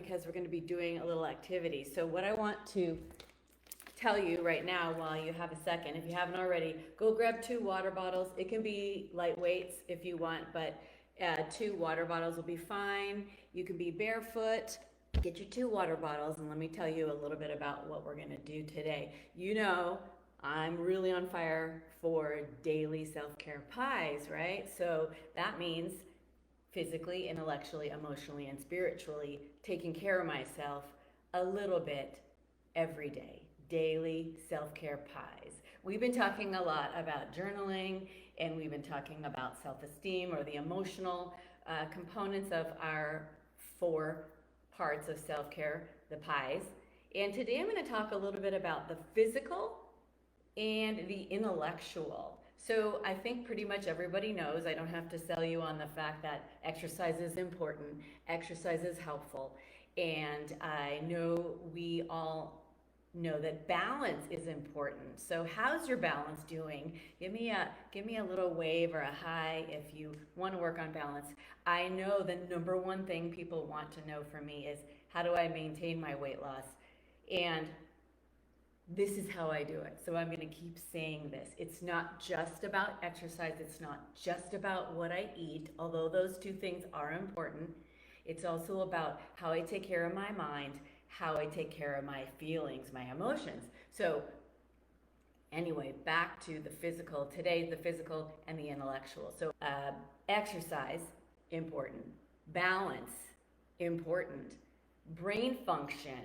because we're going to be doing a little activity. So what I want to tell you right now, while you have a second, if you haven't already, go grab 2 water bottles. It can be lightweights if you want, but 2 water bottles will be fine. You can be barefoot. Get your 2 water bottles, and let me tell you a little bit about what we're going to do today. You know, I'm really on fire for daily self-care pies, right? So that means physically, intellectually, emotionally, and spiritually taking care of myself a little bit every day. Daily self-care pies. We've been talking a lot about journaling, and we've been talking about self-esteem, or the emotional components of our 4 parts of self-care, the pies. And today I'm going to talk a little bit about the physical and the intellectual. So I think pretty much everybody knows, I don't have to sell you on the fact that exercise is important, exercise is helpful, and I know we all know that balance is important. So how's your balance doing? Give me a little wave or a hi if you want to work on balance. I know the number one thing people want to know from me is, how do I maintain my weight loss? And this is how I do it. So I'm going to keep saying this. It's not just about exercise. It's not just about what I eat, although those 2 things are important. It's also about how I take care of my mind, how I take care of my feelings, my emotions. So anyway, back to the physical. Today, the physical and the intellectual. So exercise, important. Balance, important. Brain function,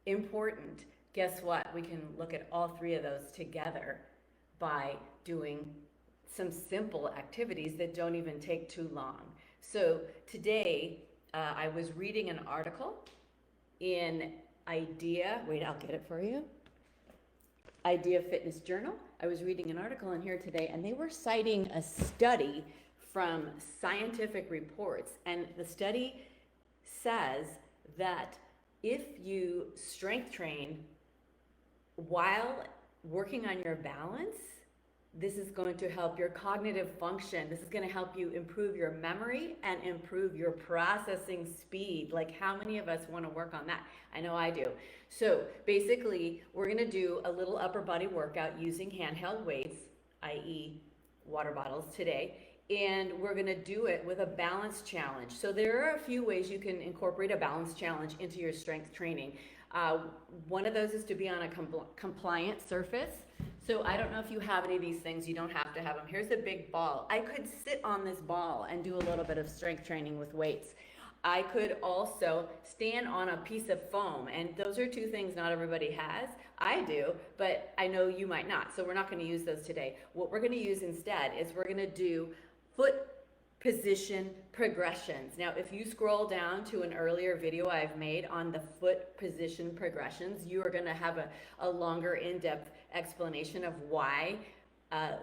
important. Guess what? We can look at all 3 of those together by doing some simple activities that don't even take too long. So today, I was reading an article in Idea Fitness Journal. I was reading an article in here today, and they were citing a study from scientific reports. And the study says that if you strength train while working on your balance, this is going to help your cognitive function. This is going to help you improve your memory and improve your processing speed. Like, how many of us want to work on that? I know I do. So basically, we're going to do a little upper body workout using handheld weights, i.e. water bottles today. And we're going to do it with a balance challenge. So there are a few ways you can incorporate a balance challenge into your strength training. One of those is to be on a compliant surface. So I don't know if you have any of these things. You don't have to have them. Here's a big ball. I could sit on this ball and do a little bit of strength training with weights. I could also stand on a piece of foam, and those are 2 things not everybody has. I do, but I know you might not. So we're not going to use those today. What we're going to use instead is we're going to do foot position progressions. Now, if you scroll down to an earlier video I've made on the foot position progressions, you are going to have a longer in-depth explanation of why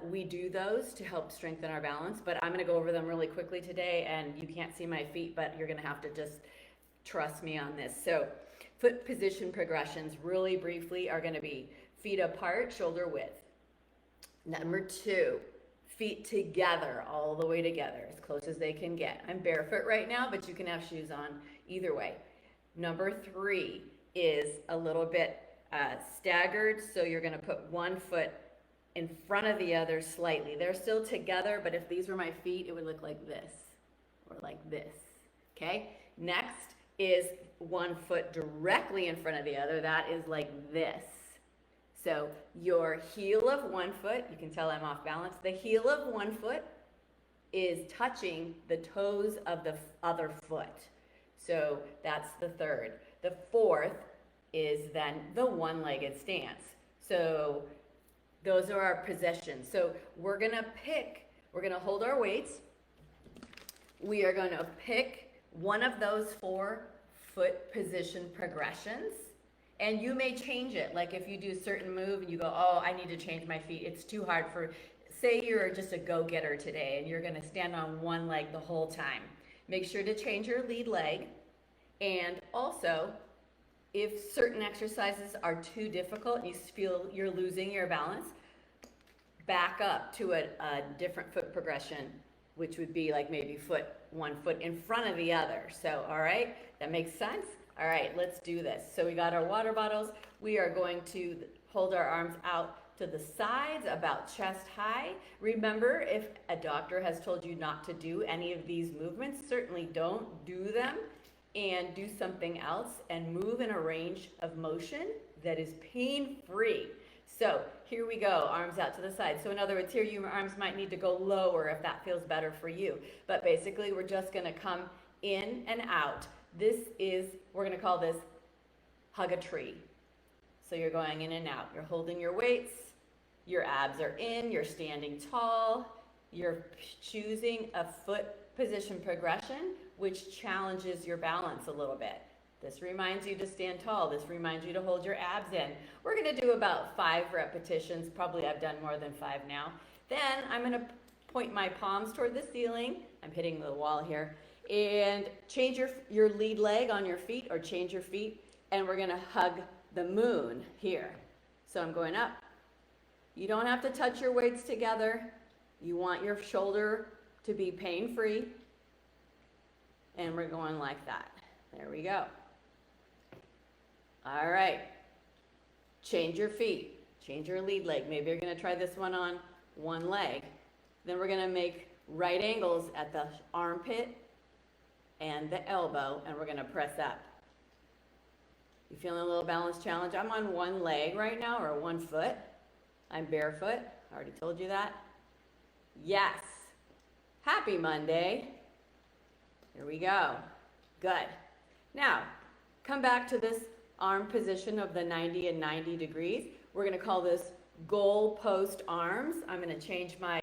we do those to help strengthen our balance. But I'm going to go over them really quickly today, and you can't see my feet, but you're going to have to just trust me on this. So foot position progressions, really briefly, are going to be feet apart, shoulder width. Number 2, feet together, all the way together, as close as they can get. I'm barefoot right now, but you can have shoes on either way. Number 3 is a little bit staggered, so you're going to put one foot in front of the other slightly. They're still together, but if these were my feet, it would look like this, or like this, okay? Next is one foot directly in front of the other. That is like this. So your heel of one foot, you can tell I'm off balance, the heel of one foot is touching the toes of the other foot. So that's the 3rd. The 4th is then the one-legged stance. So those are our positions. So we're going to hold our weights. We are going to pick one of those 4 foot position progressions. And you may change it. Like if you do a certain move and you go, oh, I need to change my feet. It's too hard for, say you're just a go-getter today and you're going to stand on one leg the whole time. Make sure to change your lead leg. And also, if certain exercises are too difficult and you feel you're losing your balance, back up to a different foot progression, which would be like maybe one foot in front of the other. So, all right, that makes sense? All right, let's do this. So we got our water bottles. We are going to hold our arms out to the sides, about chest high. Remember, if a doctor has told you not to do any of these movements, certainly don't do them, and do something else and move in a range of motion that is pain-free. So here we go, arms out to the side. So in other words, here your arms might need to go lower if that feels better for you. But basically, we're just gonna come in and out. We're gonna call this hug a tree. So you're going in and out. You're holding your weights, your abs are in, you're standing tall, you're choosing a foot position progression, which challenges your balance a little bit. This reminds you to stand tall. This reminds you to hold your abs in. We're gonna do about 5 repetitions. Probably I've done more than 5 now. Then I'm gonna point my palms toward the ceiling. I'm hitting the wall here. And change your lead leg on your feet, or change your feet, and we're gonna hug the moon here. So I'm going up. You don't have to touch your weights together. You want your shoulder to be pain-free. And we're going like that. There we go. All right. Change your feet. Change your lead leg. Maybe you're going to try this one on one leg. Then we're going to make right angles at the armpit and the elbow, and we're going to press up. You feeling a little balance challenge? I'm on one leg right now, or one foot. I'm barefoot. I already told you that. Yes. Happy Monday. Here we go. Good. Now, come back to this arm position of the 90 and 90 degrees. We're going to call this goal post arms. I'm going to change my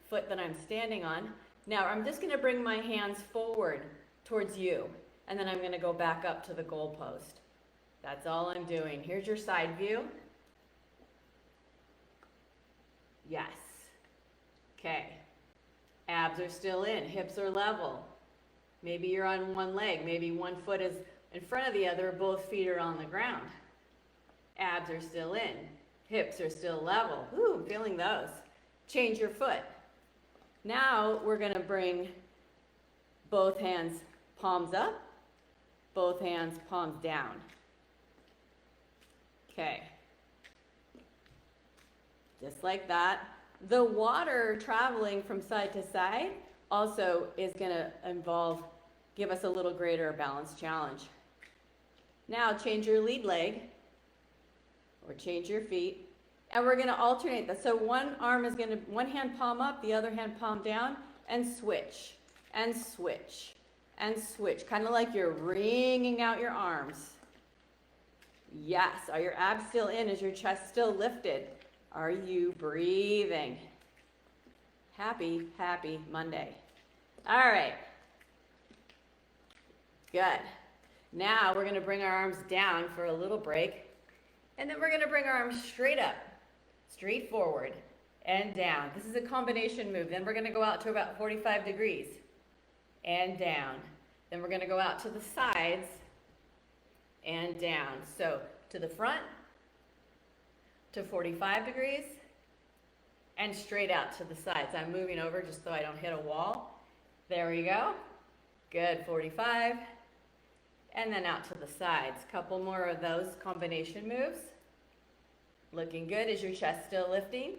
foot that I'm standing on. Now, I'm just going to bring my hands forward towards you, and then I'm going to go back up to the goal post. That's all I'm doing. Here's your side view. Yes. Okay. Abs are still in. Hips are level. Maybe you're on one leg. Maybe one foot is in front of the other. Both feet are on the ground. Abs are still in. Hips are still level. Ooh, I'm feeling those. Change your foot. Now we're going to bring both hands palms up, both hands palms down. Okay. Just like that. The water traveling from side to side also is going to give us a little greater balance challenge. Now change your lead leg, or change your feet, and we're going to alternate this. So one hand palm up, the other hand palm down, and switch, and switch, and switch. Kind of like you're wringing out your arms. Yes. Are your abs still in? Is your chest still lifted? Are you breathing? Happy, happy Monday. All right. Good. Now we're going to bring our arms down for a little break. And then we're going to bring our arms straight up, straight forward, and down. This is a combination move. Then we're going to go out to about 45 degrees and down. Then we're going to go out to the sides and down. So to the front, to 45 degrees, and straight out to the sides. I'm moving over just so I don't hit a wall. There we go. Good, 45. And then out to the sides. Couple more of those combination moves. Looking good. Is your chest still lifting?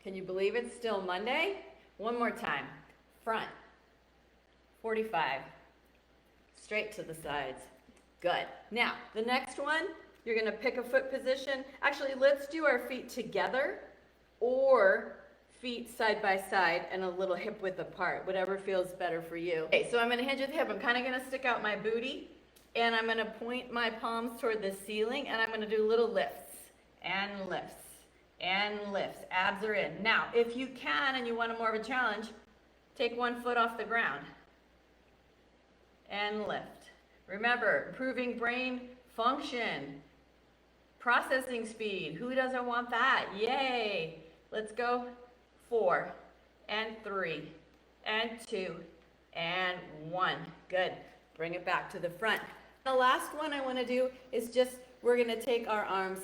Can you believe it's still Monday? One more time. Front, 45. Straight to the sides. Good. Now, the next one, you're going to pick a foot position. Actually, let's do our feet together, or feet side by side and a little hip width apart, whatever feels better for you. Okay, so I'm going to hinge at the hip. I'm kind of going to stick out my booty, and I'm going to point my palms toward the ceiling, and I'm going to do little lifts and lifts and lifts. Abs are in. Now, if you can and you want more of a challenge, take one foot off the ground and lift. Remember, improving brain function, processing speed. Who doesn't want that? Yay! Let's go. 4 and 3 and 2 and 1. Good. Bring it back to the front. The last one I want to do is we're going to take our arms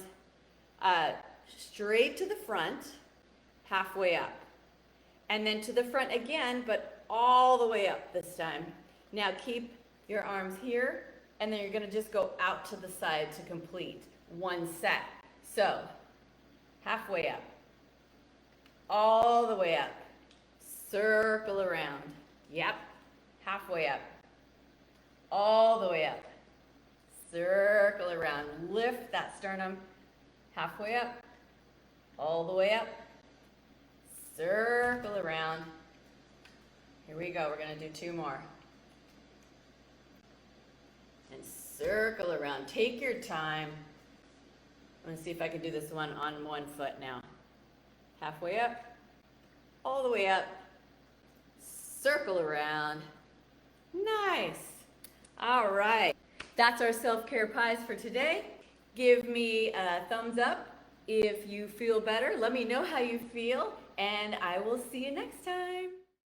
straight to the front, halfway up. And then to the front again, but all the way up this time. Now keep your arms here and then you're gonna just go out to the side to complete one set. So, halfway up, all the way up, circle around. Yep, halfway up, all the way up, circle around. Lift that sternum, halfway up, all the way up, circle around. Here we go, we're gonna do two more. And circle around, take your time. I'm gonna see if I can do this one on one foot now. Halfway up, all the way up, circle around. Nice. All right, that's our self-care pies for today. Give me a thumbs up if you feel better. Let me know how you feel, and I will see you next time.